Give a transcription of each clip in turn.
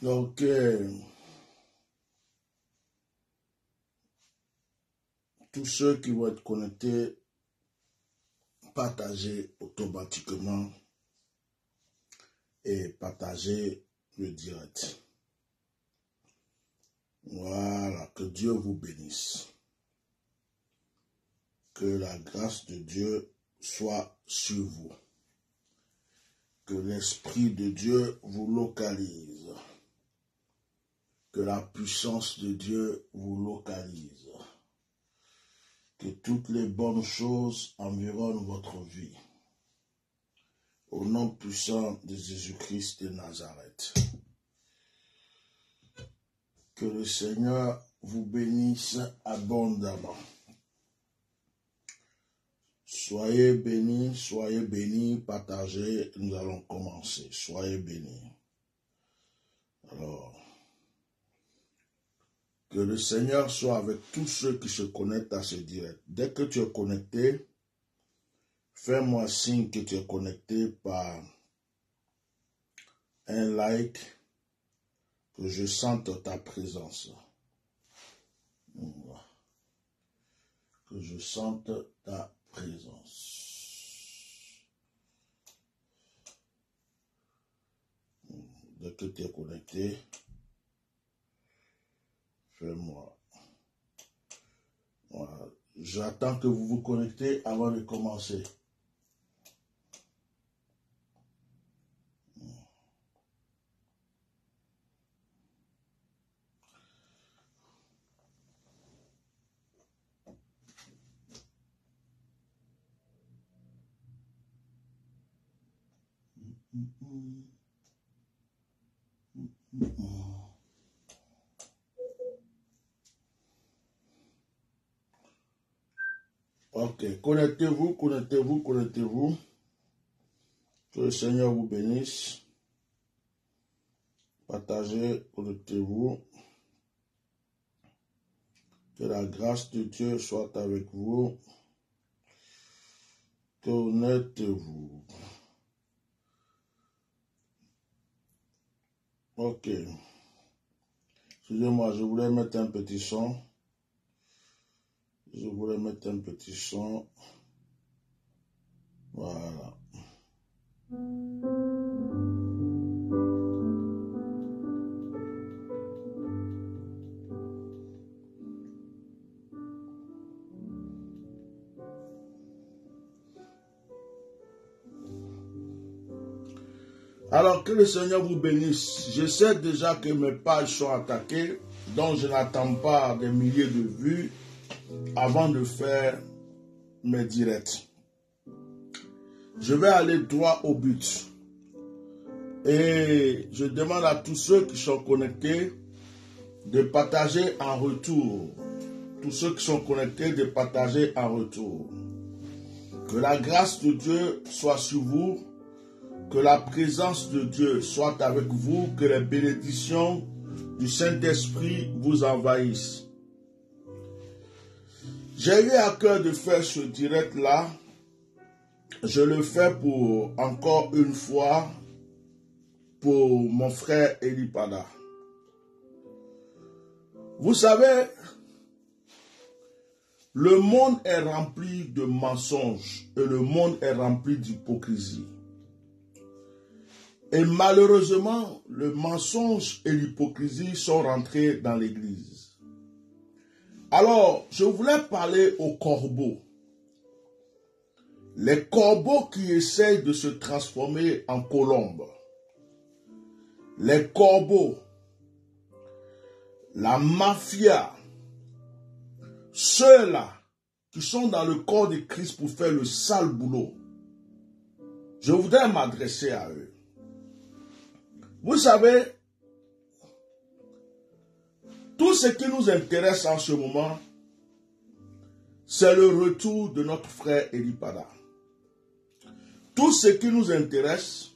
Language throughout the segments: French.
Donc, tous ceux qui vont être connectés, partagez automatiquement et partagez le direct. Voilà, que Dieu vous bénisse. Que la grâce de Dieu soit sur vous. Que l'Esprit de Dieu vous localise. Que la puissance de Dieu vous localise. Que toutes les bonnes choses environnent votre vie. Au nom puissant de Jésus-Christ de Nazareth. Que le Seigneur vous bénisse abondamment. Soyez bénis, partagez, nous allons commencer. Soyez bénis. Alors, que le Seigneur soit avec tous ceux qui se connectent à ce direct. Dès que tu es connecté, fais-moi signe que tu es connecté par un like, que je sente ta présence. Que je sente ta présence. Dès que tu es connecté, fais-moi. Voilà. J'attends que vous vous connectez avant de commencer. Ok, connectez-vous. Que le Seigneur vous bénisse. Partagez, connectez-vous. Que la grâce de Dieu soit avec vous. Connectez-vous. Ok. Excusez-moi, je voulais mettre un petit son. Voilà. Alors que le Seigneur vous bénisse. Je sais déjà que mes pages sont attaquées, donc je n'attends pas des milliers de vues avant de faire mes directs. Je vais aller droit au but. Et je demande à tous ceux qui sont connectés de partager en retour. Tous ceux qui sont connectés de partager en retour. Que la grâce de Dieu soit sur vous. Que la présence de Dieu soit avec vous. Que les bénédictions du Saint-Esprit vous envahissent. J'ai eu à cœur de faire ce direct-là. Je le fais pour, encore une fois, pour mon frère Elipada. Vous savez, le monde est rempli de mensonges et le monde est rempli d'hypocrisie. Et malheureusement, le mensonge et l'hypocrisie sont rentrés dans l'Église. Alors, je voulais parler aux corbeaux. Les corbeaux qui essayent de se transformer en colombes. Les corbeaux, la mafia, ceux-là qui sont dans le corps de Christ pour faire le sale boulot. Je voudrais m'adresser à eux. Vous savez, tout ce qui nous intéresse en ce moment, c'est le retour de notre frère Elipada. Tout ce qui nous intéresse,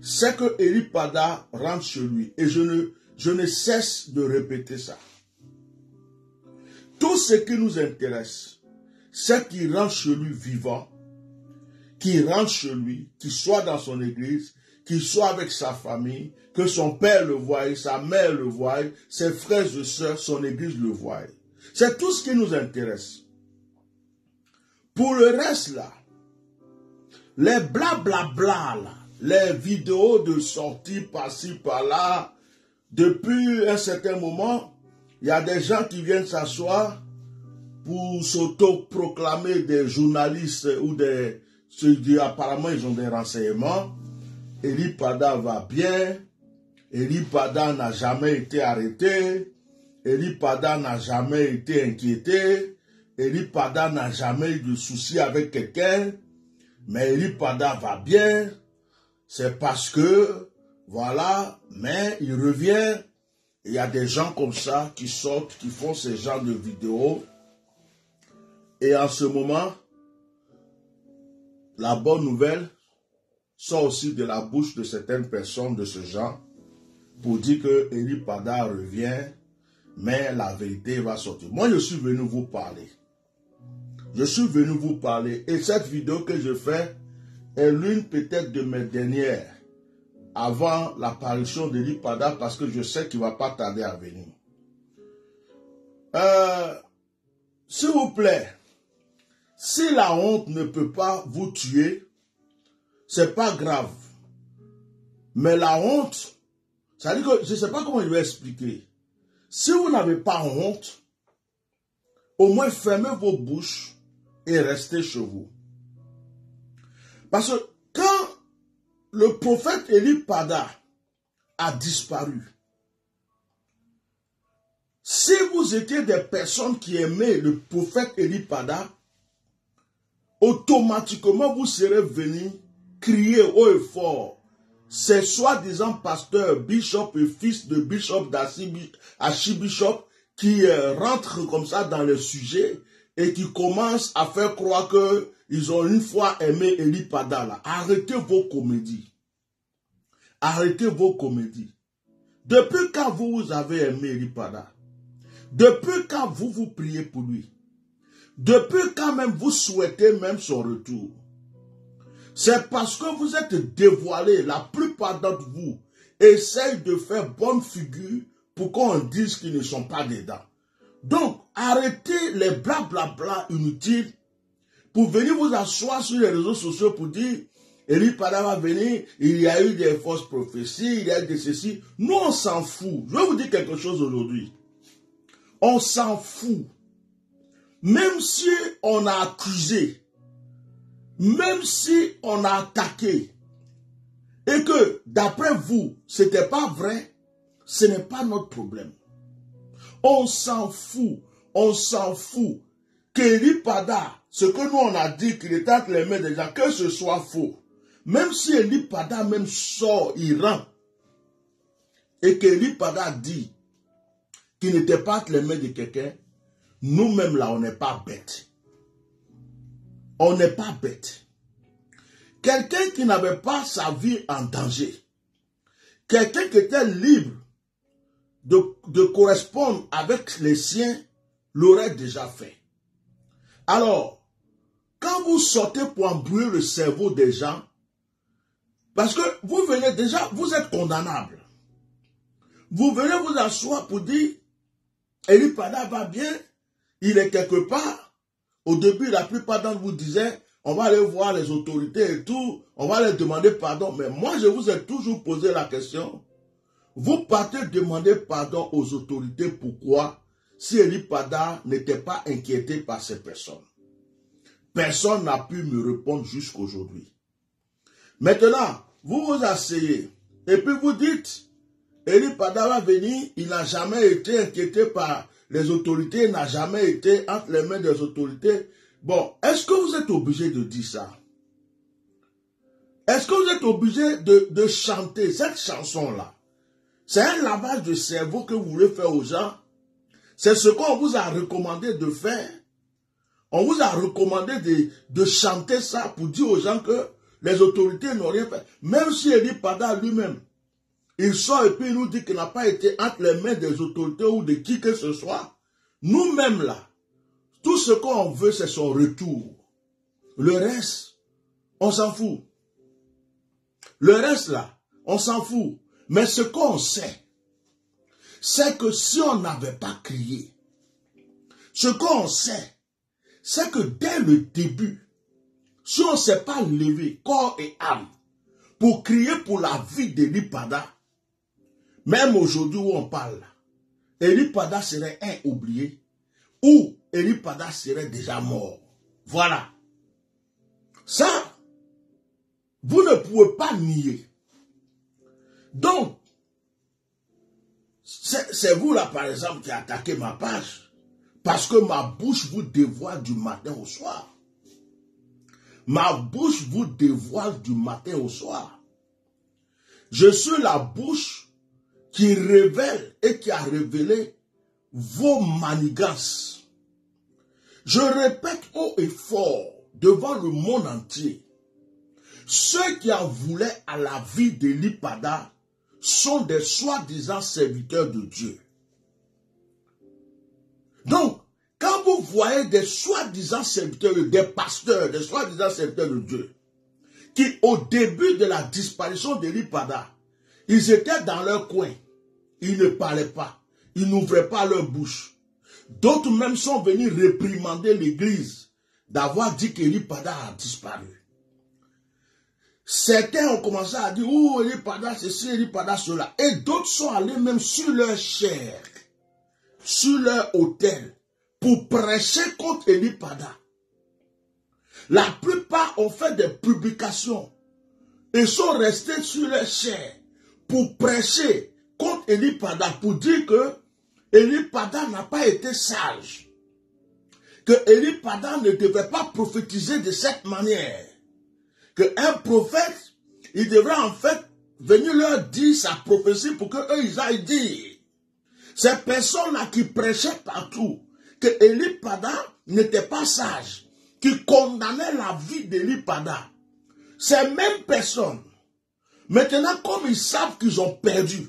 c'est que Elipada rentre chez lui. Et je ne cesse de répéter ça. Tout ce qui nous intéresse, c'est qu'il rentre chez lui vivant, qu'il rentre chez lui, qu'il soit dans son église, qu'il soit avec sa famille, que son père le voie, sa mère le voie, ses frères et sœurs, son église le voie. C'est tout ce qui nous intéresse. Pour le reste là, les blablabla là, les vidéos de sortie par-ci par-là, depuis un certain moment, il y a des gens qui viennent s'asseoir pour s'auto-proclamer des journalistes ou des... Apparemment, ils ont des renseignements. Eli Pada va bien. Eli Pada n'a jamais été arrêté. Eli Pada n'a jamais été inquiété. Eli Pada n'a jamais eu de soucis avec quelqu'un. Mais Eli Pada va bien. C'est parce que, voilà, mais il revient. Il y a des gens comme ça qui sortent, qui font ce genre de vidéos. Et en ce moment, la bonne nouvelle sort aussi de la bouche de certaines personnes de ce genre pour dire que Eli Pada revient, mais la vérité va sortir. Moi, je suis venu vous parler. Je suis venu vous parler. Et cette vidéo que je fais est l'une peut-être de mes dernières avant l'apparition d'Eli Pada parce que je sais qu'il ne va pas tarder à venir. S'il vous plaît, si la honte ne peut pas vous tuer, c'est pas grave. Mais la honte, ça veut dire que je ne sais pas comment je vais expliquer. Si vous n'avez pas honte, au moins fermez vos bouches et restez chez vous. Parce que quand le prophète Eli Pada a disparu, si vous étiez des personnes qui aimaient le prophète Eli Pada, automatiquement vous serez venus crier haut et fort. Ces soi-disant pasteurs, bishop et fils de bishop d'Archibishop qui rentrent comme ça dans le sujet et qui commencent à faire croire qu'ils ont une fois aimé Eli Pada là. Arrêtez vos comédies. Arrêtez vos comédies. Depuis quand vous avez aimé Eli Pada? Depuis quand vous priez pour lui? Depuis quand même vous souhaitez même son retour? C'est parce que vous êtes dévoilés. La plupart d'entre vous essayent de faire bonne figure pour qu'on dise qu'ils ne sont pas dedans. Donc, arrêtez les blablabla inutiles pour venir vous asseoir sur les réseaux sociaux pour dire Eli Pada va venir, il y a eu des fausses prophéties, il y a eu des ceci. Nous, on s'en fout. Je vais vous dire quelque chose aujourd'hui. On s'en fout. Même si on a accusé, même si on a attaqué, et que d'après vous, ce n'était pas vrai, ce n'est pas notre problème. On s'en fout, on s'en fout. Qu'Eli Pada, ce que nous on a dit qu'il était entre les mains des gens, que ce soit faux. Même si Eli Pada même sort, il rentre, et qu'Eli Pada dit qu'il n'était pas entre les mains de quelqu'un, nous-mêmes là, on n'est pas bêtes. On n'est pas bêtes. Quelqu'un qui n'avait pas sa vie en danger, quelqu'un qui était libre de correspondre avec les siens, l'aurait déjà fait. Alors, quand vous sortez pour embrouiller le cerveau des gens, parce que vous venez déjà, vous êtes condamnable. Vous venez vous asseoir pour dire, Eli Pada va bien, il est quelque part. Au début, la plupart d'entre vous disaient, on va aller voir les autorités et tout, on va leur demander pardon. Mais moi, je vous ai toujours posé la question. Vous partez demander pardon aux autorités, pourquoi? Si Eli Pada n'était pas inquiété par ces personnes. Personne n'a pu me répondre jusqu'aujourd'hui. Maintenant, vous vous asseyez et puis vous dites, Eli Pada va venir, il n'a jamais été inquiété par les autorités, il n'a jamais été entre les mains des autorités. Bon, est-ce que vous êtes obligé de dire ça? Est-ce que vous êtes obligé de chanter cette chanson-là? C'est un lavage de cerveau que vous voulez faire aux gens. C'est ce qu'on vous a recommandé de faire. On vous a recommandé de chanter ça pour dire aux gens que les autorités n'ont rien fait. Même si Eli Pada lui-même, il sort et puis il nous dit qu'il n'a pas été entre les mains des autorités ou de qui que ce soit. Nous-mêmes là, tout ce qu'on veut, c'est son retour. Le reste, on s'en fout. Le reste là, on s'en fout. Mais ce qu'on sait, c'est que si on n'avait pas crié, ce qu'on sait, c'est que dès le début, si on ne s'est pas levé, corps et âme, pour crier pour la vie d'Eli Pada, même aujourd'hui où on parle, Eli Pada serait un oublié, ou Eli Pada serait déjà mort. Voilà. Ça, vous ne pouvez pas nier. Donc, c'est vous là, par exemple, qui attaquez ma page, parce que ma bouche vous dévoile du matin au soir. Ma bouche vous dévoile du matin au soir. Je suis la bouche qui révèle et qui a révélé vos manigances. Je répète haut et fort devant le monde entier. Ceux qui en voulaient à la vie d'Eli Pada sont des soi-disant serviteurs de Dieu. Donc, quand vous voyez des soi-disant serviteurs, des pasteurs, des soi-disant serviteurs de Dieu, qui au début de la disparition d'Eli Pada, ils étaient dans leur coin, ils ne parlaient pas, ils n'ouvraient pas leur bouche. D'autres même sont venus réprimander l'église d'avoir dit qu'Eli Pada a disparu. Certains ont commencé à dire, oh, Eli Pada ceci, Eli Pada cela. Et d'autres sont allés même sur leur chair, sur leur autel, pour prêcher contre Eli Pada. La plupart ont fait des publications et sont restés sur leur chair pour prêcher contre Eli Pada, pour dire que Eli Pada n'a pas été sage, que Eli Pada ne devait pas prophétiser de cette manière, qu'un prophète, il devrait en fait venir leur dire sa prophétie pour qu'eux ils aillent dire. Ces personnes-là qui prêchaient partout que Eli Pada n'était pas sage, qui condamnaient la vie d'Eli Pada, ces mêmes personnes, maintenant comme ils savent qu'ils ont perdu,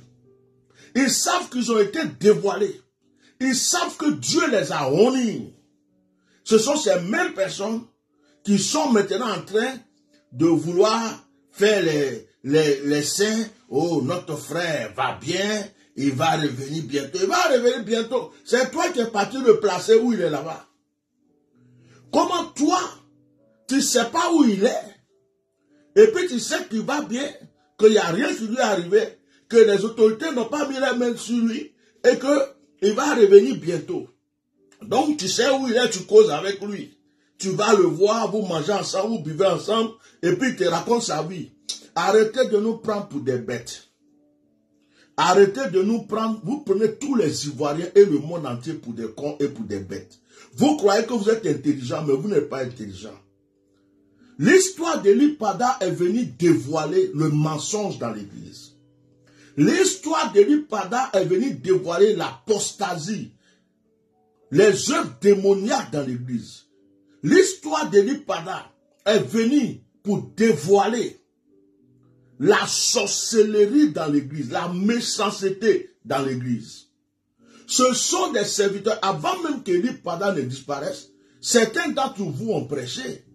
ils savent qu'ils ont été dévoilés, ils savent que Dieu les a honnis, ce sont ces mêmes personnes qui sont maintenant en train de vouloir faire les saints. Oh, notre frère va bien, il va revenir bientôt. Il va revenir bientôt. C'est toi qui es parti le placer où il est là-bas. Comment toi, tu ne sais pas où il est, et puis tu sais qu'il va bien, qu'il n'y a rien qui lui est arrivé, que les autorités n'ont pas mis la main sur lui, et qu'il va revenir bientôt. Donc tu sais où il est, tu causes avec lui. Tu vas le voir, vous mangez ensemble, vous buvez ensemble, et puis il te raconte sa vie. Arrêtez de nous prendre pour des bêtes. Arrêtez de nous prendre, vous prenez tous les Ivoiriens et le monde entier pour des cons et pour des bêtes. Vous croyez que vous êtes intelligent, mais vous n'êtes pas intelligent. L'histoire d'Eli Pada est venue dévoiler le mensonge dans l'église. L'histoire d'Eli Pada est venue dévoiler l'apostasie, les œuvres démoniaques dans l'église. L'histoire d'Eli Pada est venue pour dévoiler la sorcellerie dans l'église, la méchanceté dans l'église. Ce sont des serviteurs, avant même qu'Eli Pada ne disparaisse, certains d'entre vous ont prêché.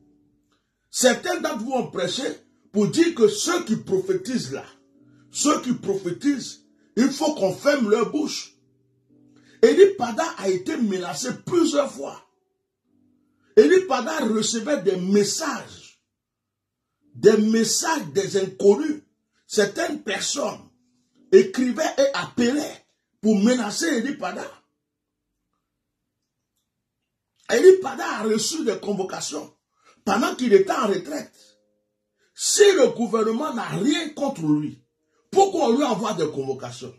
Certains d'entre vous ont prêché pour dire que ceux qui prophétisent là, ceux qui prophétisent, il faut qu'on ferme leur bouche. Eli Pada a été menacé plusieurs fois. Eli Pada recevait des messages des inconnus. Certaines personnes écrivaient et appelaient pour menacer Eli Pada. Eli Pada a reçu des convocations pendant qu'il était en retraite. Si le gouvernement n'a rien contre lui, pourquoi on lui envoie des convocations?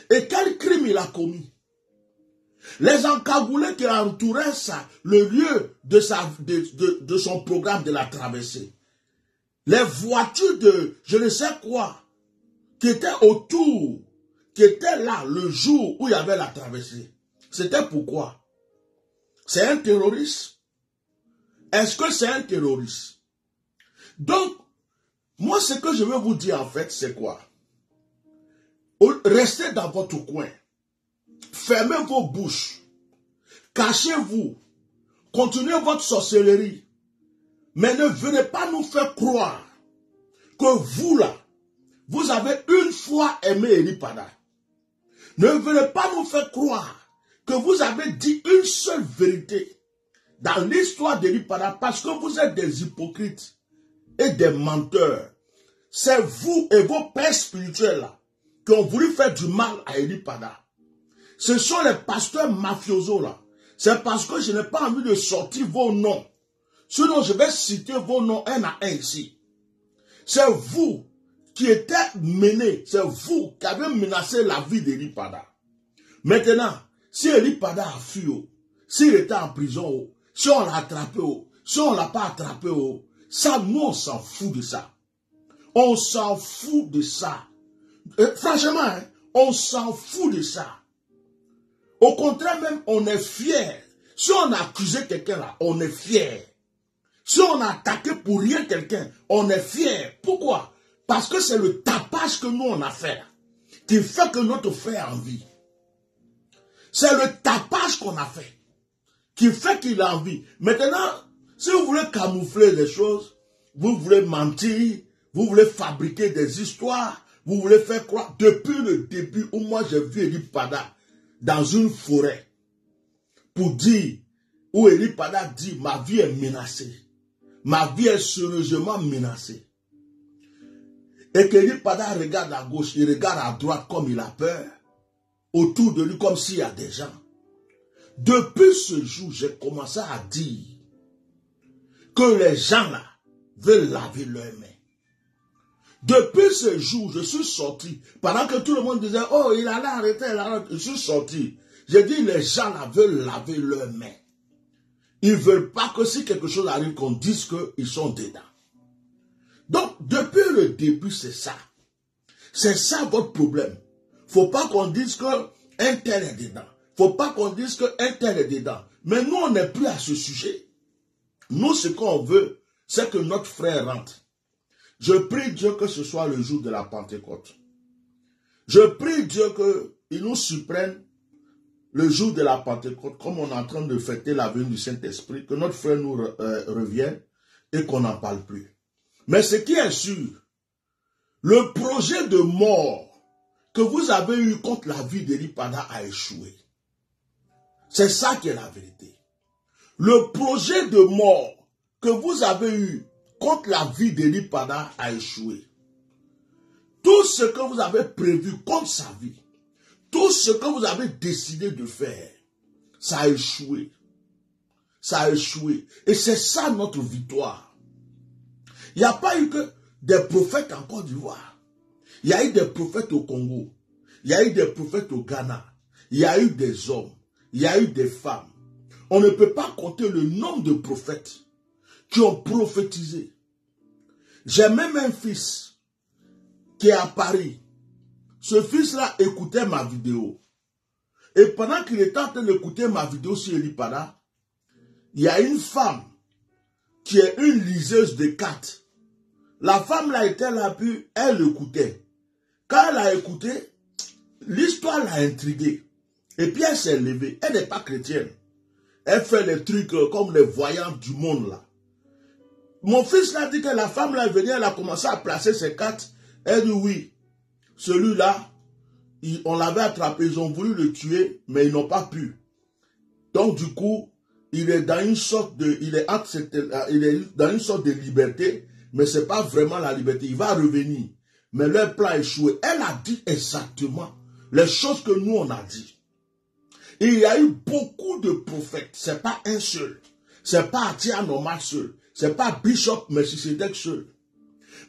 Et quel crime il a commis? Les encagoulés qui entouraient le lieu de son programme de la traversée. Les voitures de je ne sais quoi qui étaient autour, qui étaient là le jour où il y avait la traversée. C'était pourquoi? C'est un terroriste? Est-ce que c'est un terroriste? Donc, moi ce que je veux vous dire en fait, c'est quoi? Restez dans votre coin. Fermez vos bouches. Cachez-vous. Continuez votre sorcellerie. Mais ne venez pas nous faire croire que vous là, vous avez une fois aimé Eli Pada. Ne venez pas nous faire croire que vous avez dit une seule vérité dans l'histoire d'Eli Pada parce que vous êtes des hypocrites et des menteurs. C'est vous et vos pères spirituels là qui ont voulu faire du mal à Eli Pada. Ce sont les pasteurs mafiosos là. C'est parce que je n'ai pas envie de sortir vos noms. Sinon, je vais citer vos noms un à un ici. C'est vous qui étiez menés, c'est vous qui avez menacé la vie d'Eli Pada. Maintenant, si Eli Pada a fui, s'il était en prison, si on l'a attrapé, si on ne l'a pas attrapé, ça, nous, on s'en fout de ça. On s'en fout de ça. Franchement, hein, on s'en fout de ça. Au contraire, même, on est fier. Si on a accusé quelqu'un là, on est fier. Si on a attaqué pour rien quelqu'un, on est fier. Pourquoi? Parce que c'est le tapage que nous on a fait qui fait que notre frère a envie. C'est le tapage qu'on a fait qui fait qu'il a envie. Maintenant, si vous voulez camoufler les choses, vous voulez mentir, vous voulez fabriquer des histoires, vous voulez faire croire. Depuis le début où moi j'ai vu Eli Pada dans une forêt pour dire, où Eli Pada dit, ma vie est menacée. Ma vie est sérieusement menacée. Et que Eli Pada regarde à gauche, il regarde à droite comme il a peur. Autour de lui comme s'il y a des gens. Depuis ce jour, j'ai commencé à dire que les gens là veulent laver leurs mains. Depuis ce jour, je suis sorti. Pendant que tout le monde disait, oh, il allait arrêter, je suis sorti. J'ai dit, les gens là veulent laver leurs mains. Ils ne veulent pas que si quelque chose arrive, qu'on dise qu'ils sont dedans. Donc, depuis le début, c'est ça. C'est ça votre problème. Faut pas qu'on dise qu'un tel est dedans. Faut pas qu'on dise qu'un tel est dedans. Mais nous, on n'est plus à ce sujet. Nous, ce qu'on veut, c'est que notre frère rentre. Je prie Dieu que ce soit le jour de la Pentecôte. Je prie Dieu qu'il nous surprenne le jour de la Pentecôte, comme on est en train de fêter la venue du Saint-Esprit, que notre frère nous revienne et qu'on n'en parle plus. Mais ce qui est sûr, le projet de mort que vous avez eu contre la vie d'Eli Pada a échoué. C'est ça qui est la vérité. Le projet de mort que vous avez eu contre la vie d'Eli Pada a échoué. Tout ce que vous avez prévu contre sa vie, tout ce que vous avez décidé de faire, ça a échoué. Ça a échoué. Et c'est ça notre victoire. Il n'y a pas eu que des prophètes en Côte d'Ivoire. Il y a eu des prophètes au Congo. Il y a eu des prophètes au Ghana. Il y a eu des hommes. Il y a eu des femmes. On ne peut pas compter le nombre de prophètes qui ont prophétisé. J'ai même un fils qui est à Paris. Ce fils-là écoutait ma vidéo. Et pendant qu'il était en train d'écouter ma vidéo sur Eli Pada, il y a une femme qui est une liseuse de cartes. La femme là était là, puis elle écoutait. Quand elle a écouté, l'histoire l'a intriguée. Et puis elle s'est levée. Elle n'est pas chrétienne. Elle fait les trucs comme les voyants du monde là. Mon fils l'a dit que la femme là est venue, elle a commencé à placer ses cartes. Elle dit oui, celui-là, on l'avait attrapé, ils ont voulu le tuer, mais ils n'ont pas pu. Donc du coup, il est dans une sorte de, il est dans une sorte de liberté, mais c'est pas vraiment la liberté. Il va revenir, mais leur plan a échoué. Elle a dit exactement les choses que nous on a dit. Et il y a eu beaucoup de prophètes. C'est pas un seul. C'est pas Atia Normal seul. C'est pas Bishop Melchisedec seul.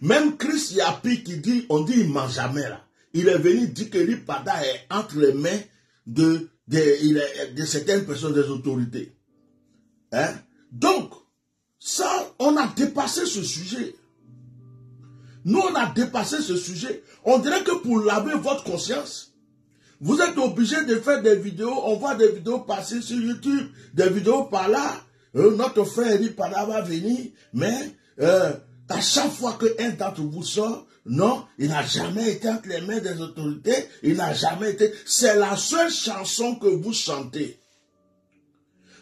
Même Chris Yapi qui dit, on dit il ne ment jamais là. Il est venu dire que Eli Pada est entre les mains de certaines personnes, des autorités. Hein? Donc, ça, on a dépassé ce sujet. Nous, on a dépassé ce sujet. On dirait que pour laver votre conscience, vous êtes obligé de faire des vidéos. On voit des vidéos passer sur YouTube, des vidéos par là. Notre frère Eli Pada va venir, mais à chaque fois qu'un d'entre vous sort, non, il n'a jamais été entre les mains des autorités, il n'a jamais été... C'est la seule chanson que vous chantez.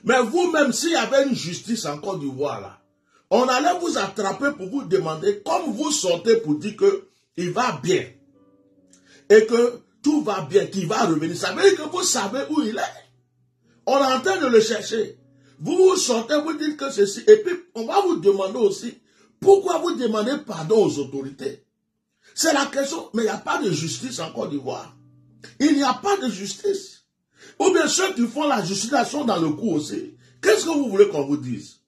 Mais vous-même, s'il y avait une justice en Côte d'Ivoire, là, On allait vous attraper pour vous demander, comme vous sortez pour dire que il va bien, et que tout va bien, qu'il va revenir. Ça veut dire que vous savez où il est. On est en train de le chercher. Vous sortez, vous dites que ceci, et puis on va vous demander aussi, pourquoi vous demandez pardon aux autorités? C'est la question, mais il n'y a pas de justice en Côte d'Ivoire. Il n'y a pas de justice. Ou bien ceux qui font la justice sont dans le coup aussi. Qu'est-ce que vous voulez qu'on vous dise?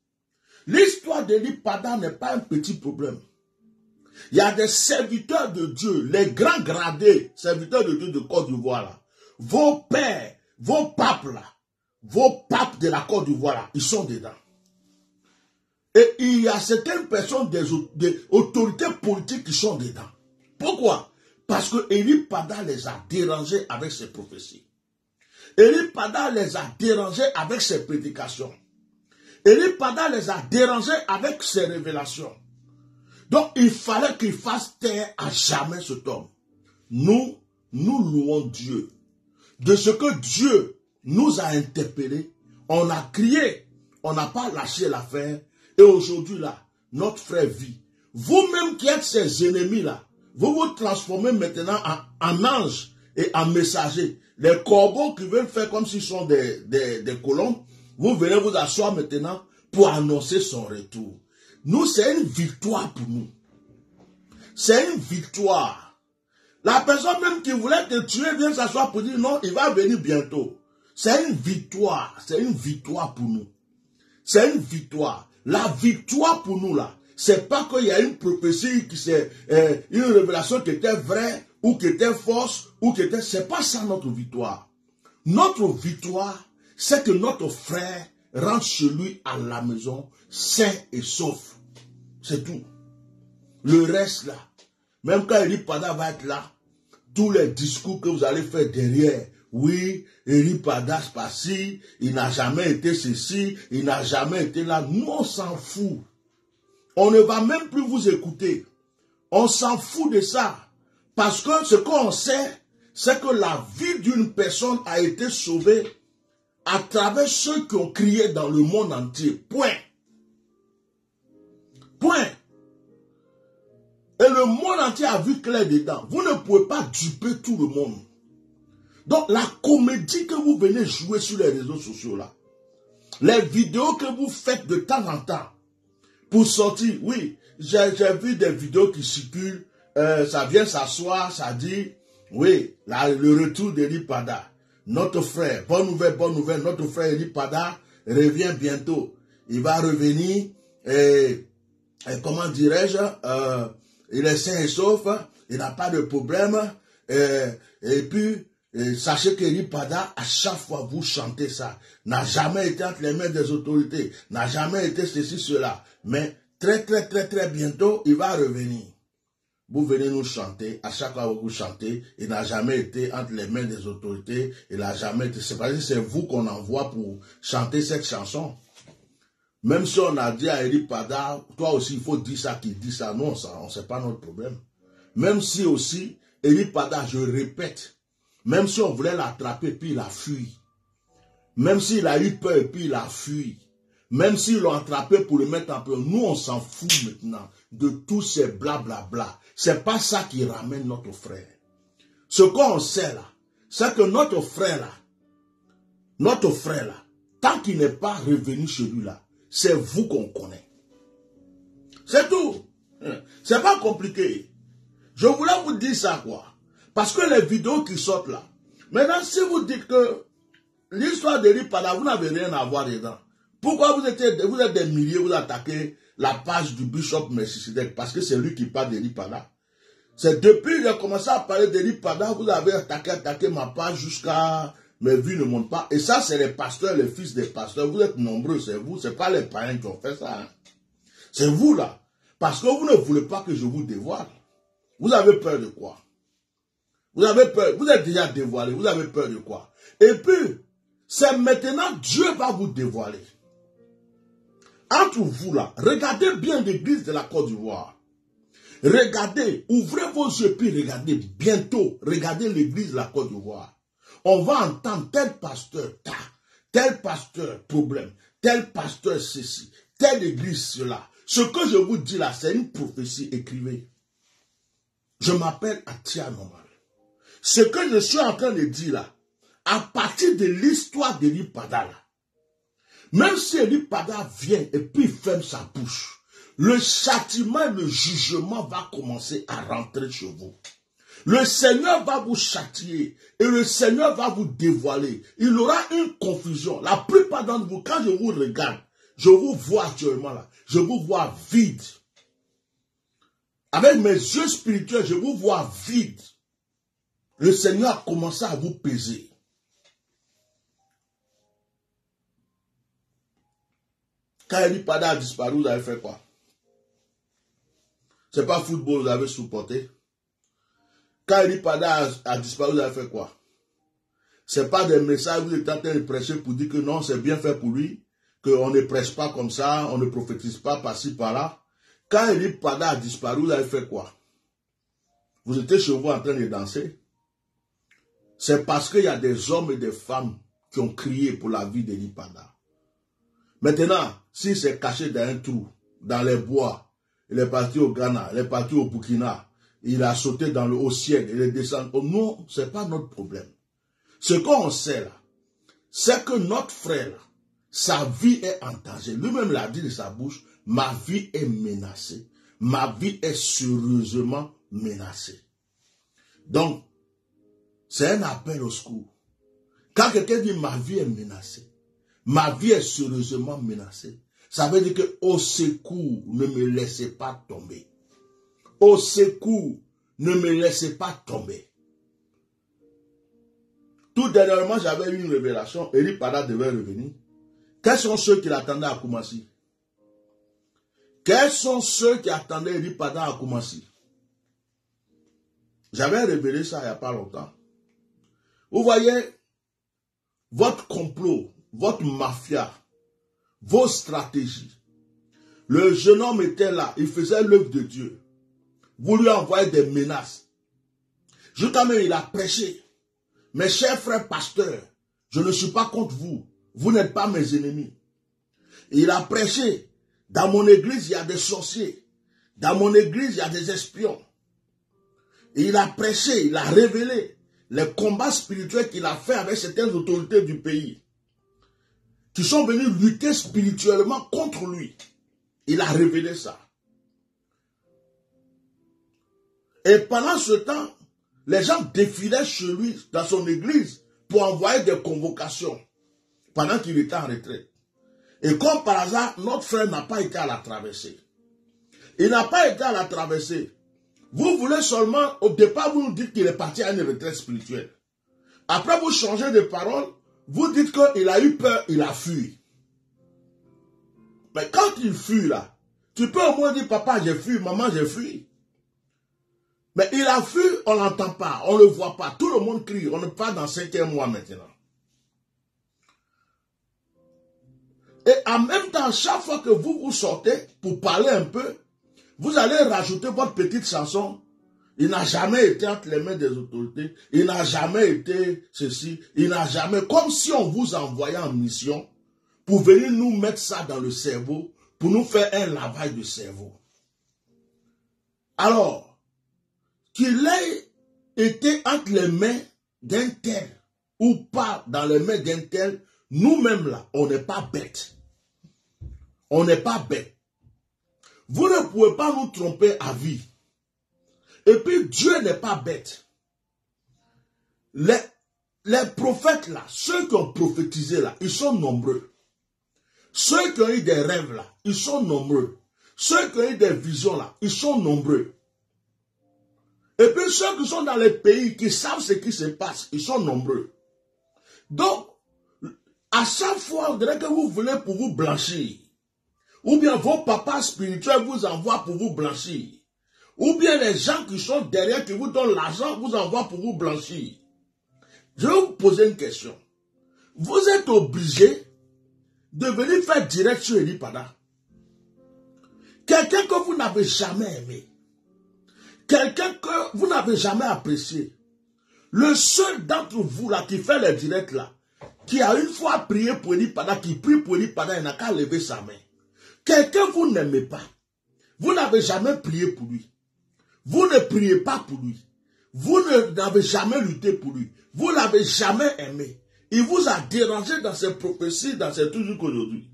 L'histoire d'Eli Pada n'est pas un petit problème. Il y a des serviteurs de Dieu, les grands gradés, serviteurs de Dieu de Côte d'Ivoire, là. Vos pères, vos papes, là, vos papes de la Côte d'Ivoire, là, ils sont dedans. Et il y a certaines personnes, des autorités politiques qui sont dedans. Pourquoi? Parce que Eli Pada les a dérangés avec ses prophéties. Eli Pada les a dérangés avec ses prédications. Eli Pada les a dérangés avec ses révélations. Donc, il fallait qu'il fasse taire à jamais cet homme. Nous louons Dieu. De ce que Dieu nous a interpellés, on a crié, on n'a pas lâché l'affaire, et aujourd'hui, là, notre frère vit. Vous-même qui êtes ses ennemis, là, vous vous transformez maintenant en ange et en messager. Les corbeaux qui veulent faire comme s'ils sont des colombes, vous venez vous asseoir maintenant pour annoncer son retour. Nous, c'est une victoire pour nous. C'est une victoire. La personne même qui voulait te tuer vient s'asseoir pour dire non, il va venir bientôt. C'est une victoire. C'est une victoire pour nous. C'est une victoire. La victoire pour nous, là, c'est pas qu'il y a une prophétie, qui c'est une révélation qui était vraie, ou qui était fausse, ou qui était... C'est pas ça notre victoire. Notre victoire, c'est que notre frère rentre chez lui à la maison, sain et sauf. C'est tout. Le reste là, même quand Eli Pada va être là, tous les discours que vous allez faire derrière, oui, Eli Pada c'est pas ci, il n'a jamais été ceci, il n'a jamais été là, nous on s'en fout. On ne va même plus vous écouter. On s'en fout de ça. Parce que ce qu'on sait, c'est que la vie d'une personne a été sauvée à travers ceux qui ont crié dans le monde entier. Point. Point. Et le monde entier a vu clair dedans. Vous ne pouvez pas duper tout le monde. Donc la comédie que vous venez jouer sur les réseaux sociaux là, les vidéos que vous faites de temps en temps, pour sortir, oui, j'ai vu des vidéos qui circulent, ça vient s'asseoir, ça dit, oui, le retour d'Eli Pada, notre frère, bonne nouvelle, notre frère Eli Pada revient bientôt. Il va revenir, et comment dirais-je, il est sain et sauf, il n'a pas de problème, et puis, sachez qu'Eli Pada, à chaque fois vous chantez ça, n'a jamais été entre les mains des autorités, n'a jamais été ceci, cela. Mais très bientôt, il va revenir. Vous venez nous chanter, à chaque fois que vous chantez, il n'a jamais été entre les mains des autorités, il n'a jamais été... C'est parce que c'est vous qu'on envoie pour chanter cette chanson. Même si on a dit à Eli Pada, toi aussi il faut dire ça, qu'il dit ça, non, ça, on sait pas notre problème. Même si aussi, Eli Pada, je répète, même si on voulait l'attraper, puis il a fui. Même s'il a eu peur, puis il a fui. Même s'ils l'ont attrapé pour le mettre en prison, nous on s'en fout maintenant de tous ces blablabla. C'est pas ça qui ramène notre frère. Ce qu'on sait là, c'est que notre frère là, tant qu'il n'est pas revenu chez lui là, c'est vous qu'on connaît. C'est tout. C'est pas compliqué. Je voulais vous dire ça quoi. Parce que les vidéos qui sortent là, maintenant si vous dites que l'histoire d'Eli Pada, vous n'avez rien à voir dedans. Pourquoi vous êtes des milliers, vous attaquez la page du Bishop Melchisedec? Parce que c'est lui qui parle d'Eli Pada. C'est depuis qu'il a commencé à parler d'Eli Pada, vous avez attaqué ma page jusqu'à mes vues ne montent pas. Et ça, c'est les pasteurs, les fils des pasteurs. Vous êtes nombreux, c'est vous. C'est pas les parents qui ont fait ça. Hein. C'est vous là. Parce que vous ne voulez pas que je vous dévoile. Vous avez peur de quoi? Vous avez peur. Vous êtes déjà dévoilé. Vous avez peur de quoi? Et puis, c'est maintenant Dieu va vous dévoiler. Entre vous là, regardez bien l'église de la Côte d'Ivoire. Regardez, ouvrez vos yeux puis regardez bientôt, regardez l'église de la Côte d'Ivoire. On va entendre tel pasteur, tel pasteur problème, tel pasteur ceci, telle église cela. Ce que je vous dis là, c'est une prophétie, écrivez. Je m'appelle Atia Normal. Ce que je suis en train de dire là, à partir de l'histoire d'Eli Pada là, même si Eli Pada vient et puis ferme sa bouche, le châtiment et le jugement va commencer à rentrer chez vous. Le Seigneur va vous châtier et le Seigneur va vous dévoiler. Il y aura une confusion. La plupart d'entre vous, quand je vous regarde, je vous vois actuellement là, je vous vois vide. Avec mes yeux spirituels, je vous vois vide. Le Seigneur a commencé à vous peser. Quand Eli Pada a disparu, vous avez fait quoi? C'est pas football, vous avez supporté. Quand Eli Pada a disparu, vous avez fait quoi? C'est pas des messages où vous êtes en train de prêcher pour dire que non, c'est bien fait pour lui, qu'on ne prêche pas comme ça, on ne prophétise pas par-ci, par-là. Quand Eli Pada a disparu, vous avez fait quoi? Vous étiez chez vous en train de danser. C'est parce qu'il y a des hommes et des femmes qui ont crié pour la vie d'Eli Pada. Maintenant, s'il s'est caché dans un trou, dans les bois, il est parti au Ghana, il est parti au Burkina, il a sauté au ciel, il est descendu. Oh non, ce n'est pas notre problème. Ce qu'on sait là, c'est que notre frère, là, sa vie est en danger. Lui-même l'a dit de sa bouche, ma vie est menacée. Ma vie est sérieusement menacée. Donc, c'est un appel au secours. Quand quelqu'un dit ma vie est menacée, ma vie est sérieusement menacée, ça veut dire que au secours, ne me laissez pas tomber. Au secours, ne me laissez pas tomber. Tout dernièrement, j'avais eu une révélation. Eli Pada devait revenir. Quels sont ceux qui l'attendaient à Koumassi? Quels sont ceux qui attendaient Eli Pada à Koumassi? J'avais révélé ça il n'y a pas longtemps. Vous voyez, votre complot, votre mafia, vos stratégies. Le jeune homme était là, il faisait l'œuvre de Dieu. Vous lui envoyez des menaces. Jusqu'à même il a prêché. Mes chers frères pasteurs, je ne suis pas contre vous. Vous n'êtes pas mes ennemis. Et il a prêché. Dans mon église, il y a des sorciers. Dans mon église, il y a des espions. Et il a prêché, il a révélé les combats spirituels qu'il a fait avec certaines autorités du pays, qui sont venus lutter spirituellement contre lui. Il a révélé ça. Et pendant ce temps, les gens défilaient chez lui, dans son église, pour envoyer des convocations, pendant qu'il était en retraite. Et comme par hasard, notre frère n'a pas été à la traversée. Il n'a pas été à la traversée. Vous voulez seulement, au départ, vous nous dites qu'il est parti à une retraite spirituelle. Après, vous changez de parole, vous dites qu'il a eu peur, il a fui. Mais quand il fuit là, tu peux au moins dire, papa, j'ai fui, maman, j'ai fui. Mais il a fui, on ne l'entend pas, on ne le voit pas. Tout le monde crie, on est pas dans 5e mois maintenant. Et en même temps, chaque fois que vous sortez pour parler un peu, vous allez rajouter votre petite chanson. Il n'a jamais été entre les mains des autorités. Il n'a jamais été ceci. Il n'a jamais... Comme si on vous envoyait en mission pour venir nous mettre ça dans le cerveau, pour nous faire un lavage de cerveau. Alors, qu'il ait été entre les mains d'un tel ou pas dans les mains d'un tel, nous-mêmes là, on n'est pas bêtes. On n'est pas bêtes. Vous ne pouvez pas nous tromper à vie. Et puis Dieu n'est pas bête. Les prophètes là, ceux qui ont prophétisé là, ils sont nombreux. Ceux qui ont eu des rêves là, ils sont nombreux. Ceux qui ont eu des visions là, ils sont nombreux. Et puis ceux qui sont dans les pays, qui savent ce qui se passe, ils sont nombreux. Donc, à chaque fois, on dirait que vous voulez pour vous blanchir. Ou bien vos papas spirituels vous envoient pour vous blanchir. Ou bien les gens qui sont derrière, qui vous donnent l'argent, vous envoient pour vous blanchir. Je vais vous poser une question. Vous êtes obligé de venir faire direct sur Eli Pada. Quelqu'un que vous n'avez jamais aimé. Quelqu'un que vous n'avez jamais apprécié. Le seul d'entre vous là qui fait les directs là, qui a une fois prié pour Eli Pada, qui prie pour Eli Pada, il n'a qu'à lever sa main. Quelqu'un que vous n'aimez pas. Vous n'avez jamais prié pour lui. Vous ne priez pas pour lui. Vous n'avez jamais lutté pour lui. Vous ne l'avez jamais aimé. Il vous a dérangé dans ses prophéties, dans ses trucs aujourd'hui.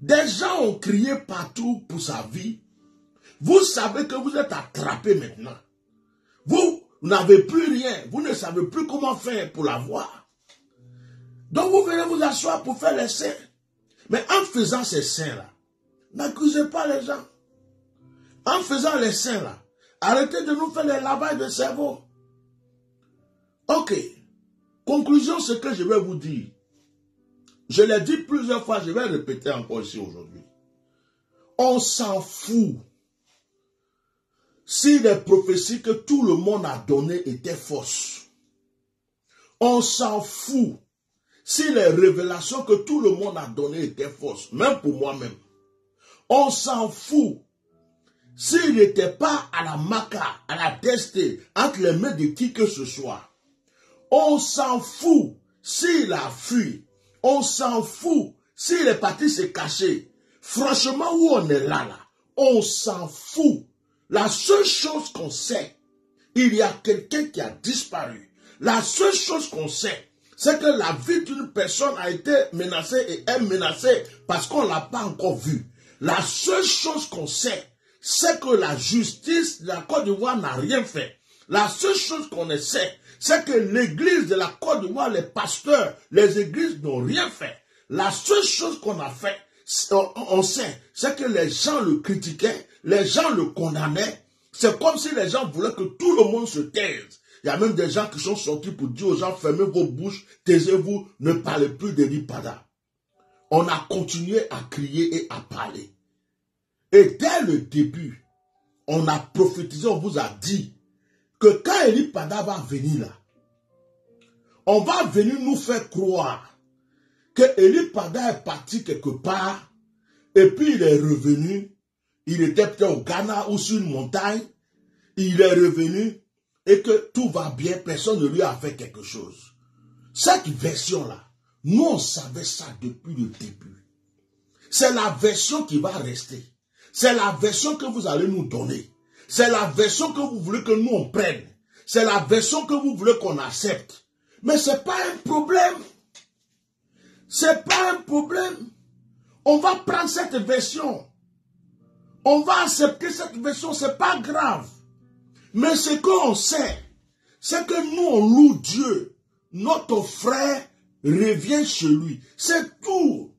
Des gens ont crié partout pour sa vie. Vous savez que vous êtes attrapé maintenant. Vous n'avez plus rien. Vous ne savez plus comment faire pour l'avoir. Donc vous venez vous asseoir pour faire les saints. Mais en faisant ces saints-là, n'accusez pas les gens. En faisant les saints-là, arrêtez de nous faire les lavages de cerveau. Ok. Conclusion, ce que je vais vous dire. Je l'ai dit plusieurs fois, je vais répéter encore ici aujourd'hui. On s'en fout si les prophéties que tout le monde a données étaient fausses. On s'en fout si les révélations que tout le monde a données étaient fausses, même pour moi-même. On s'en fout s'il n'était pas à la maca, à la tester, entre les mains de qui que ce soit. On s'en fout s'il a fui. On s'en fout s'il est parti se cacher. Franchement, où on est là, on s'en fout. La seule chose qu'on sait, il y a quelqu'un qui a disparu. La seule chose qu'on sait, c'est que la vie d'une personne a été menacée et est menacée parce qu'on ne l'a pas encore vue. La seule chose qu'on sait, c'est que la justice de la Côte d'Ivoire n'a rien fait. La seule chose qu'on sait, c'est que l'église de la Côte d'Ivoire, les pasteurs, les églises n'ont rien fait. La seule chose qu'on a fait, on sait, c'est que les gens le critiquaient, les gens le condamnaient. C'est comme si les gens voulaient que tout le monde se taise. Il y a même des gens qui sont sortis pour dire aux gens, fermez vos bouches, taisez-vous, ne parlez plus d'Eli Pada. On a continué à crier et à parler. Et dès le début, on a prophétisé, on vous a dit que quand Eli Pada va venir là, on va venir nous faire croire que Eli Pada est parti quelque part et puis il est revenu. Il était peut-être au Ghana ou sur une montagne. Il est revenu et que tout va bien, personne ne lui a fait quelque chose. Cette version-là, nous on savait ça depuis le début. C'est la version qui va rester. C'est la version que vous allez nous donner. C'est la version que vous voulez que nous on prenne. C'est la version que vous voulez qu'on accepte. Mais ce n'est pas un problème. Ce n'est pas un problème. On va prendre cette version. On va accepter cette version, ce n'est pas grave. Mais ce qu'on sait, c'est que nous on loue Dieu. Notre frère revient chez lui. C'est tout.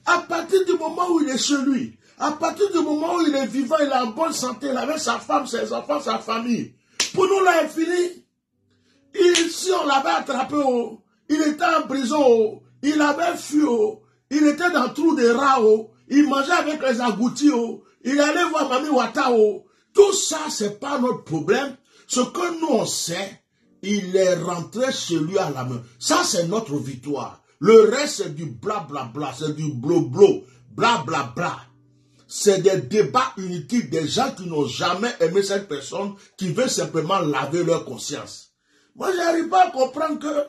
À partir du moment où il est chez lui, à partir du moment où il est vivant, il est en bonne santé, il avait sa femme, ses enfants, sa famille. Pour nous, là, c'est fini. Si on l'avait attrapé, il était en prison, il avait fui, il était dans le trou des rats, il mangeait avec les agoutis, il allait voir Mami Wata. Tout ça, ce n'est pas notre problème. Ce que nous, on sait, il est rentré chez lui à la main. Ça, c'est notre victoire. Le reste, c'est du blablabla, c'est du blo-blo, blablabla. C'est des débats inutiles des gens qui n'ont jamais aimé cette personne, qui veulent simplement laver leur conscience. Moi, je n'arrive pas à comprendre que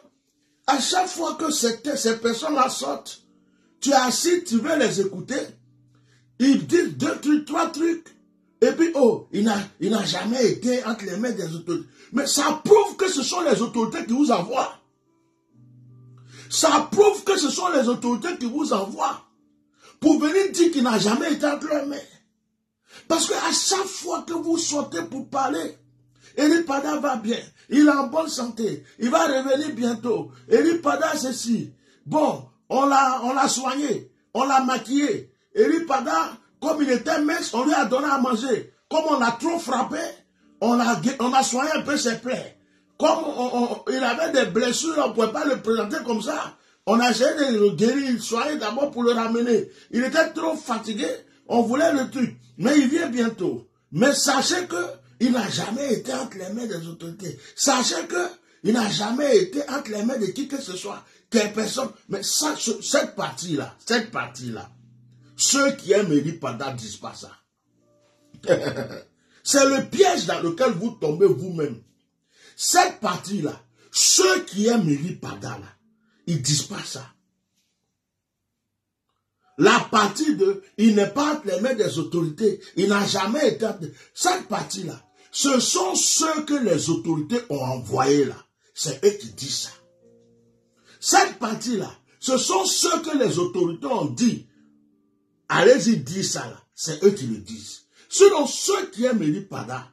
à chaque fois que ces personnes-là sortent, tu es assis, tu veux les écouter, ils disent 2 trucs, 3 trucs, et puis, oh, il n'a jamais été entre les mains des autorités. Mais ça prouve que ce sont les autorités qui vous envoient. Ça prouve que ce sont les autorités qui vous envoient pour venir dire qu'il n'a jamais été entre leurs mains. Parce qu'à chaque fois que vous sortez pour parler, Eli Pada va bien, il est en bonne santé, il va revenir bientôt. Eli Pada, ceci. Bon, on l'a soigné, on l'a maquillé. Eli Pada, comme il était mince, on lui a donné à manger. Comme on l'a trop frappé, on a soigné un peu ses plaies. Comme il avait des blessures, on ne pouvait pas le présenter comme ça. On a essayé de le guérir, le soigner d'abord pour le ramener. Il était trop fatigué, on voulait le truc. Mais il vient bientôt. Mais sachez qu'il n'a jamais été entre les mains des autorités. Sachez qu'il n'a jamais été entre les mains de qui que ce soit. Quelle personne. Mais ça, cette partie-là, ceux qui aiment Eli Pada ne disent pas ça. C'est le piège dans lequel vous tombez vous-même. Cette partie-là, ceux qui aiment Eli Pada, là, ils ne disent pas ça. La partie de, il n'est pas entre les mains des autorités. Il n'a jamais été... Cette partie-là, ce sont ceux que les autorités ont envoyés là. C'est eux qui disent ça. Cette partie-là, ce sont ceux que les autorités ont dit. Allez-y dire ça là. C'est eux qui le disent. Sinon, ceux qui aiment Eli Pada,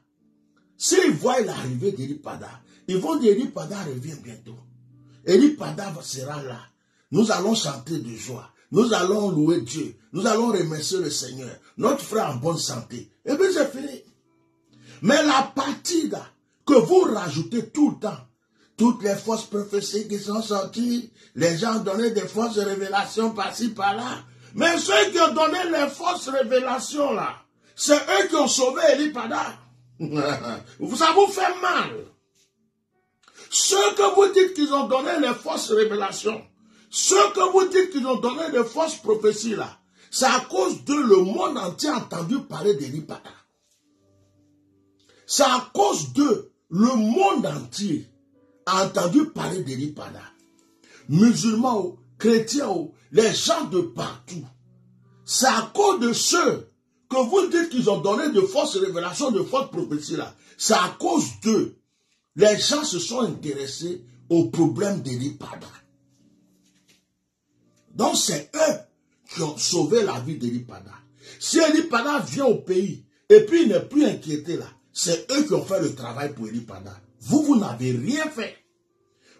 s'ils voient l'arrivée d'Eli Pada, ils vont dire Eli Pada revient bientôt. Eli Pada sera là. Nous allons chanter de joie. Nous allons louer Dieu. Nous allons remercier le Seigneur. Notre frère en bonne santé. Et bien c'est fini. Mais la partie là, que vous rajoutez tout le temps, toutes les fausses prophéties qui sont sorties, les gens ont donné des fausses révélations par-ci, par-là. Mais ceux qui ont donné les fausses révélations là, c'est eux qui ont sauvé Eli Pada. Ça vous fait mal. Ceux que vous dites qu'ils ont donné les fausses révélations, ceux que vous dites qu'ils ont donné les fausses prophéties là, c'est à cause de le monde entier a entendu parler d'Eli Pada. C'est à cause de le monde entier a entendu parler d'Eli Pada. Musulmans, chrétiens, les gens de partout. C'est à cause de ceux que vous dites qu'ils ont donné de fausses révélations, de fausses prophéties là. C'est à cause d'eux. Les gens se sont intéressés au problème d'Eli Pada. Donc c'est eux qui ont sauvé la vie d'Eli Pada. Si Eli Pada vient au pays et puis il n'est plus inquiété là, c'est eux qui ont fait le travail pour Eli Pada. Vous n'avez rien fait.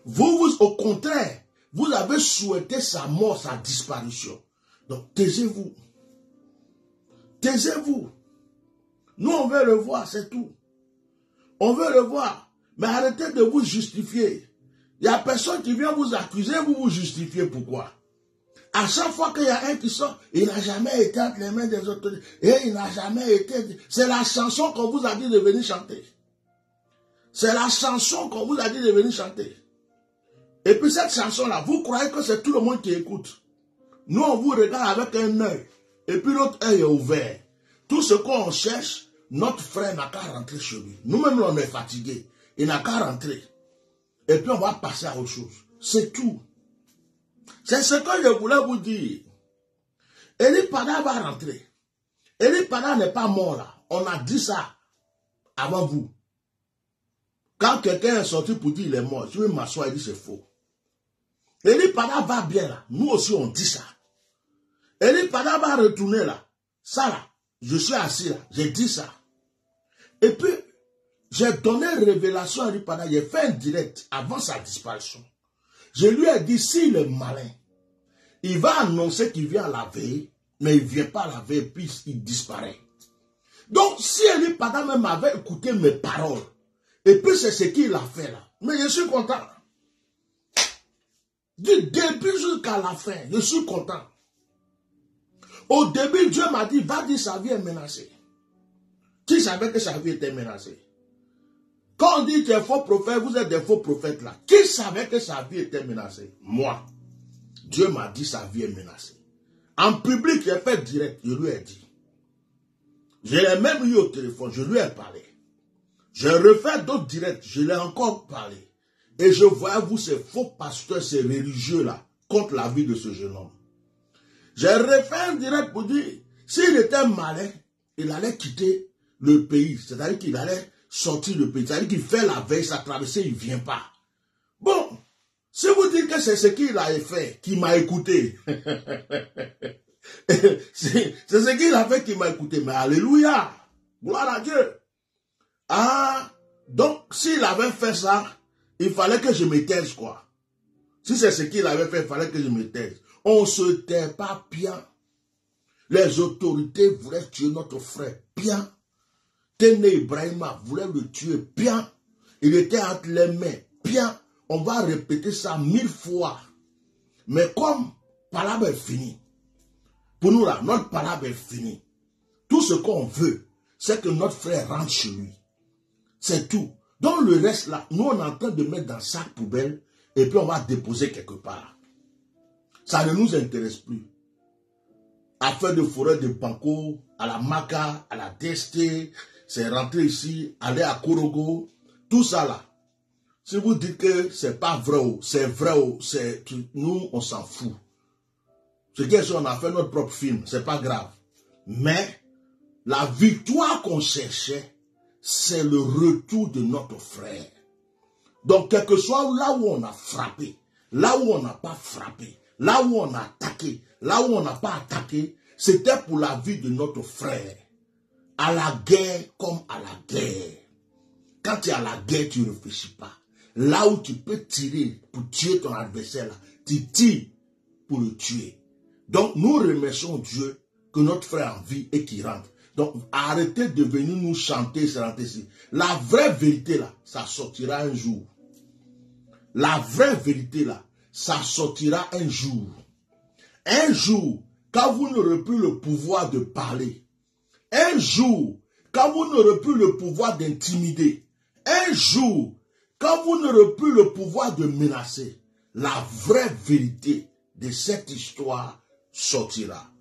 Vous, au contraire, vous avez souhaité sa mort, sa disparition. Donc taisez-vous. Taisez-vous. Nous on veut le voir, c'est tout. On veut le voir. Mais arrêtez de vous justifier. Il n'y a personne qui vient vous accuser, vous vous justifiez. Pourquoi? À chaque fois qu'il y a un qui sort, il n'a jamais été entre les mains des autorités. Et il n'a jamais été... C'est la chanson qu'on vous a dit de venir chanter. C'est la chanson qu'on vous a dit de venir chanter. Et puis cette chanson-là, vous croyez que c'est tout le monde qui écoute. Nous, on vous regarde avec un œil. Et puis l'autre œil est ouvert. Tout ce qu'on cherche, notre frère n'a qu'à rentrer chez lui. Nous-mêmes, on est fatigués. Il n'a qu'à rentrer. Et puis on va passer à autre chose. C'est tout. C'est ce que je voulais vous dire. Eli Pada va rentrer. Eli Pada n'est pas mort là. On a dit ça avant vous. Quand quelqu'un est sorti pour dire il est mort, je vais m'asseoir et dire c'est faux. Eli Pada va bien là. Nous aussi on dit ça. Eli Pada va retourner là. Ça là, je suis assis là. J'ai dit ça. Et puis, j'ai donné révélation à Eli Pada. J'ai fait un direct avant sa disparition. Je lui ai dit, s'il est malin, il va annoncer qu'il vient à la veille, mais il ne vient pas à la veille, puis il disparaît. Donc, si Eli Pada même avait écouté mes paroles, et puis c'est ce qu'il a fait là, mais je suis content. Du début jusqu'à la fin, je suis content. Au début, Dieu m'a dit, va dire sa vie est menacée. Qui savait que sa vie était menacée? Quand on dit qu'il est faux prophète, vous êtes des faux prophètes là. Qui savait que sa vie était menacée? Moi. Dieu m'a dit sa vie est menacée. En public, j'ai fait direct, je lui ai dit. Je l'ai même eu au téléphone, je lui ai parlé. J'ai refait d'autres directs, je l'ai encore parlé. Et je voyais vous, ces faux pasteurs, ces religieux là, contre la vie de ce jeune homme. J'ai refait un direct pour dire, s'il était malin, il allait quitter le pays. C'est-à-dire qu'il allait sortir le pays. C'est-à-dire qu'il fait la veille, sa traversée, il ne vient pas. Bon, si vous dites que c'est ce qu'il a fait, qui m'a écouté. C'est ce qu'il a fait qui m'a écouté. Mais alléluia, gloire à Dieu. Ah, donc s'il avait fait ça, il fallait que je me taise, quoi. Si c'est ce qu'il avait fait, il fallait que je me taise. On ne se tait pas bien. Les autorités voulaient tuer notre frère bien. Téné Ibrahima voulait le tuer bien. Il était entre les mains bien. On va répéter ça 1000 fois. Mais comme palabre est fini, pour nous là, notre palabre est fini. Tout ce qu'on veut, c'est que notre frère rentre chez lui. C'est tout. Donc le reste là, nous on est en train de mettre dans le sac poubelle et puis on va déposer quelque part. Ça ne nous intéresse plus. Affaire de forêt de Banco, à la Maca, à la DST, c'est rentrer ici, aller à Korogo, tout ça là. Si vous dites que c'est pas vrai, c'est vrai, nous on s'en fout. Ce qui est sûr, on a fait notre propre film, c'est pas grave. Mais la victoire qu'on cherchait, c'est le retour de notre frère. Donc, quel que soit là où on a frappé, là où on n'a pas frappé, là où on a attaqué, là où on n'a pas attaqué, c'était pour la vie de notre frère. À la guerre comme à la guerre. Quand tu es à la guerre, tu ne réfléchis pas. Là où tu peux tirer pour tuer ton adversaire, là, tu tires pour le tuer. Donc, nous remercions Dieu que notre frère en vie et qu'il rentre. Donc, arrêtez de venir nous chanter, se rentrer ici. La vraie vérité, là, ça sortira un jour. La vraie vérité, là, ça sortira un jour. Un jour, quand vous n'aurez plus le pouvoir de parler. Un jour, quand vous n'aurez plus le pouvoir d'intimider. Un jour, quand vous n'aurez plus le pouvoir de menacer. La vraie vérité de cette histoire sortira.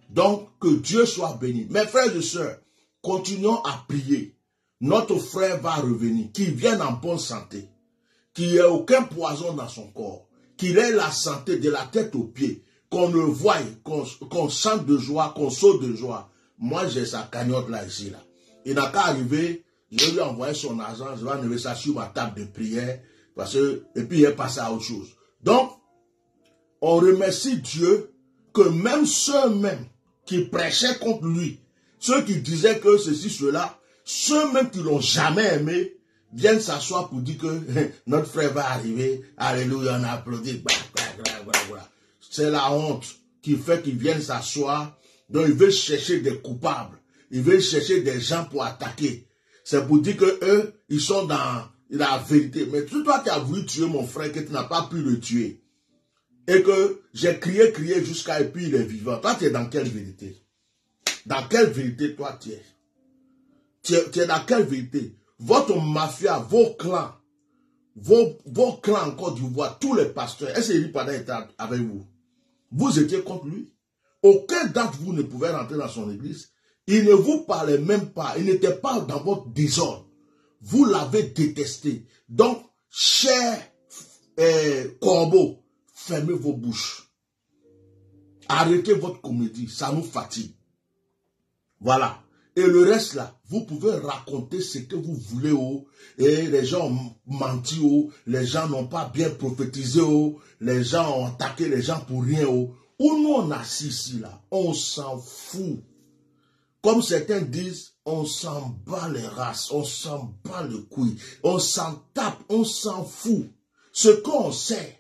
Donc, que Dieu soit béni. Mes frères et sœurs, continuons à prier. Notre frère va revenir, qu'il vienne en bonne santé, qu'il n'y ait aucun poison dans son corps, qu'il ait la santé de la tête aux pieds, qu'on le voie, qu'on chante de joie, qu'on saute de joie. Moi, j'ai sa cagnotte là, ici, là. Il n'a qu'à arriver, je vais lui envoyer son argent, je vais enlever ça sur ma table de prière, parce que, et puis il est passé à autre chose. Donc, on remercie Dieu que même ceux-mêmes qui prêchaient contre lui, ceux qui disaient que ceci, cela, ceux-mêmes qui l'ont jamais aimé, viennent s'asseoir pour dire que notre frère va arriver, alléluia, on applaudit, c'est la honte qui fait qu'ils viennent s'asseoir, donc ils veulent chercher des coupables, ils veulent chercher des gens pour attaquer. C'est pour dire que eux, ils sont dans la vérité. Mais toi qui as voulu tuer mon frère, que tu n'as pas pu le tuer, et que j'ai crié jusqu'à et puis il est vivant. Toi, tu es dans quelle vérité? Dans quelle vérité toi tu es? Tu es dans quelle vérité? Votre mafia, vos clans en Côte d'Ivoire, tous les pasteurs, est-ce que Éripada était avec vous? Vous étiez contre lui? Aucun d'entre vous ne pouvait rentrer dans son église. Il ne vous parlait même pas. Il n'était pas dans votre désordre. Vous l'avez détesté. Donc, cher corbeau, fermez vos bouches. Arrêtez votre comédie, ça nous fatigue. Voilà. Et le reste là, vous pouvez raconter ce que vous voulez. Oh, et les gens ont menti. Oh, les gens n'ont pas bien prophétisé. Oh, les gens ont attaqué les gens pour rien. Oh. Où nous on assis ici là, on s'en fout. Comme certains disent, on s'en bat les races, on s'en bat le couille, on s'en tape, on s'en fout. Ce qu'on sait,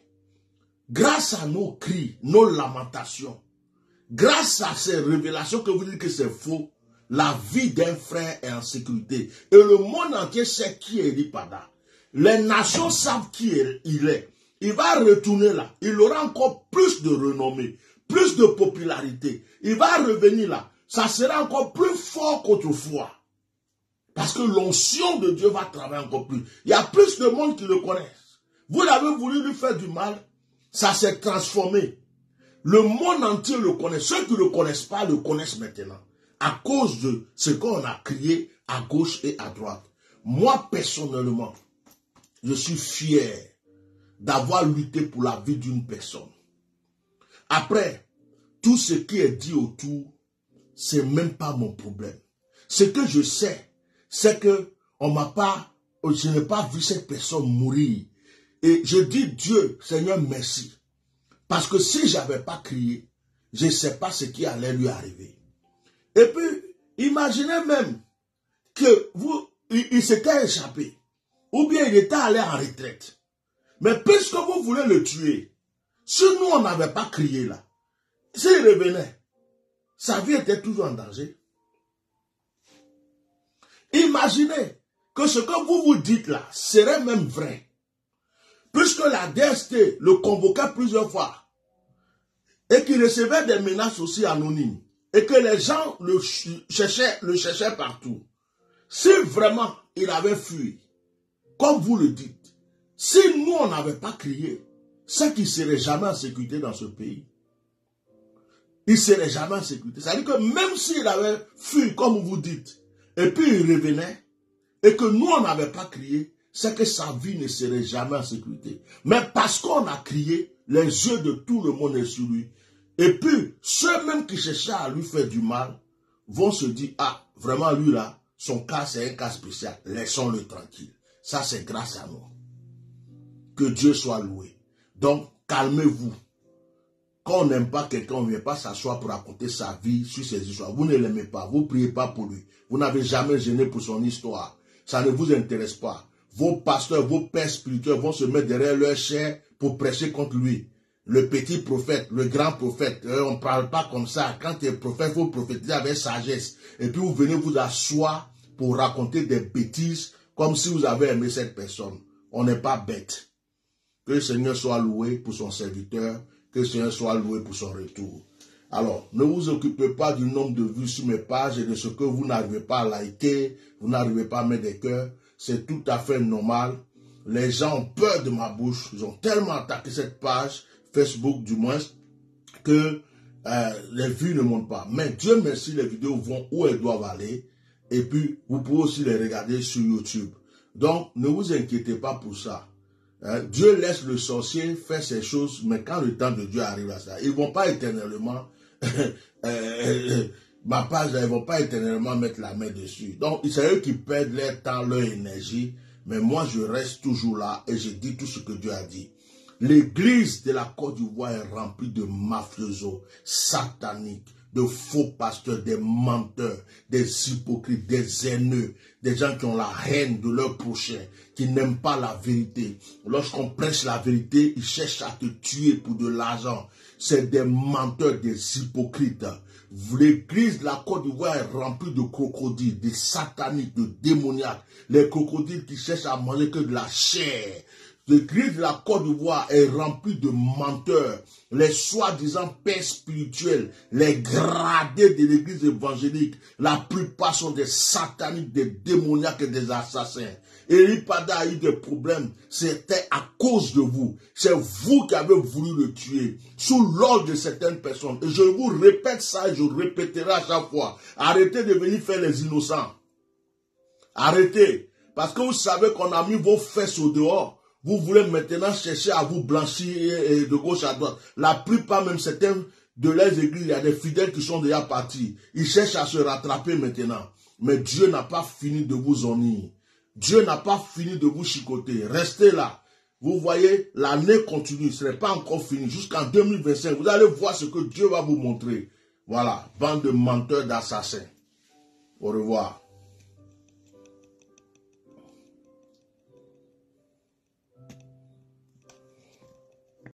grâce à nos cris, nos lamentations, grâce à ces révélations que vous dites que c'est faux, la vie d'un frère est en sécurité. Et le monde entier sait qui est Éripada. Les nations savent qui il est. Il va retourner là. Il aura encore plus de renommée, plus de popularité. Il va revenir là. Ça sera encore plus fort qu'autrefois. Parce que l'onction de Dieu va travailler encore plus. Il y a plus de monde qui le connaissent. Vous avez voulu lui faire du mal. Ça s'est transformé. Le monde entier le connaît. Ceux qui ne le connaissent pas le connaissent maintenant. À cause de ce qu'on a crié à gauche et à droite. Moi, personnellement, je suis fier d'avoir lutté pour la vie d'une personne. Après, tout ce qui est dit autour, c'est même pas mon problème. Ce que je sais, c'est que je n'ai pas vu cette personne mourir. Et je dis Dieu, Seigneur, merci. Parce que si je n'avais pas crié, je ne sais pas ce qui allait lui arriver. Et puis, imaginez même que il s'était échappé. Ou bien il était allé en retraite. Mais puisque vous voulez le tuer, si nous on n'avait pas crié là, s'il revenait, sa vie était toujours en danger. Imaginez que ce que vous vous dites là serait même vrai. Puisque la DST le convoquait plusieurs fois et qu'il recevait des menaces aussi anonymes et que les gens le cherchaient partout. Si vraiment il avait fui, comme vous le dites, si nous on n'avait pas crié, c'est qu'il ne serait jamais en sécurité dans ce pays. Il ne serait jamais en sécurité. C'est-à-dire que même s'il avait fui, comme vous dites, et puis il revenait, et que nous on n'avait pas crié, c'est que sa vie ne serait jamais en sécurité. Mais parce qu'on a crié, les yeux de tout le monde est sur lui. Et puis, ceux-mêmes qui cherchaient à lui faire du mal vont se dire, ah, vraiment lui là, son cas c'est un cas spécial, laissons-le tranquille. Ça c'est grâce à nous. Que Dieu soit loué. Donc, calmez-vous. Quand on n'aime pas quelqu'un, on ne vient pas s'asseoir pour raconter sa vie sur ses histoires. Vous ne l'aimez pas, vous ne priez pas pour lui. Vous n'avez jamais gêné pour son histoire. Ça ne vous intéresse pas. Vos pasteurs, vos pères spirituels vont se mettre derrière leur chair pour prêcher contre lui. Le petit prophète, le grand prophète, on ne parle pas comme ça. Quand tu es prophète, il faut prophétiser avec sagesse. Et puis vous venez vous asseoir pour raconter des bêtises comme si vous avez aimé cette personne. On n'est pas bête. Que le Seigneur soit loué pour son serviteur. Que le Seigneur soit loué pour son retour. Alors, ne vous occupez pas du nombre de vues sur mes pages et de ce que vous n'arrivez pas à liker, vous n'arrivez pas à mettre des cœurs. C'est tout à fait normal. Les gens ont peur de ma bouche. Ils ont tellement attaqué cette page, Facebook du moins, que les vues ne montent pas. Mais Dieu merci, les vidéos vont où elles doivent aller. Et puis, vous pouvez aussi les regarder sur YouTube. Donc, ne vous inquiétez pas pour ça. Dieu laisse le sorcier faire ses choses, mais quand le temps de Dieu arrive à ça, ils ne vont pas éternellement, ma page, ils ne vont pas éternellement mettre la main dessus. Donc, c'est eux qui perdent leur temps, leur énergie, mais moi, je reste toujours là et je dis tout ce que Dieu a dit. L'église de la Côte d'Ivoire est remplie de mafiosos, sataniques, de faux pasteurs, des menteurs, des hypocrites, des haineux, des gens qui ont la haine de leur prochain, qui n'aiment pas la vérité. Lorsqu'on prêche la vérité, ils cherchent à te tuer pour de l'argent. C'est des menteurs, des hypocrites. L'église de la Côte d'Ivoire est remplie de crocodiles, de sataniques, de démoniaques. Les crocodiles qui cherchent à manger que de la chair. L'église de la Côte d'Ivoire est remplie de menteurs, les soi-disant pères spirituels, les gradés de l'église évangélique. La plupart sont des sataniques, des démoniaques et des assassins. Eli Pada a eu des problèmes, c'était à cause de vous. C'est vous qui avez voulu le tuer, sous l'ordre de certaines personnes. Et je vous répète ça et je répéterai à chaque fois. Arrêtez de venir faire les innocents. Arrêtez. Parce que vous savez qu'on a mis vos fesses au dehors. Vous voulez maintenant chercher à vous blanchir de gauche à droite. La plupart, même certains de leurs églises, il y a des fidèles qui sont déjà partis. Ils cherchent à se rattraper maintenant. Mais Dieu n'a pas fini de vous ennuyer. Dieu n'a pas fini de vous chicoter. Restez là. Vous voyez, l'année continue. Ce n'est pas encore fini. Jusqu'en 2025, vous allez voir ce que Dieu va vous montrer. Voilà, bande de menteurs, d'assassins. Au revoir.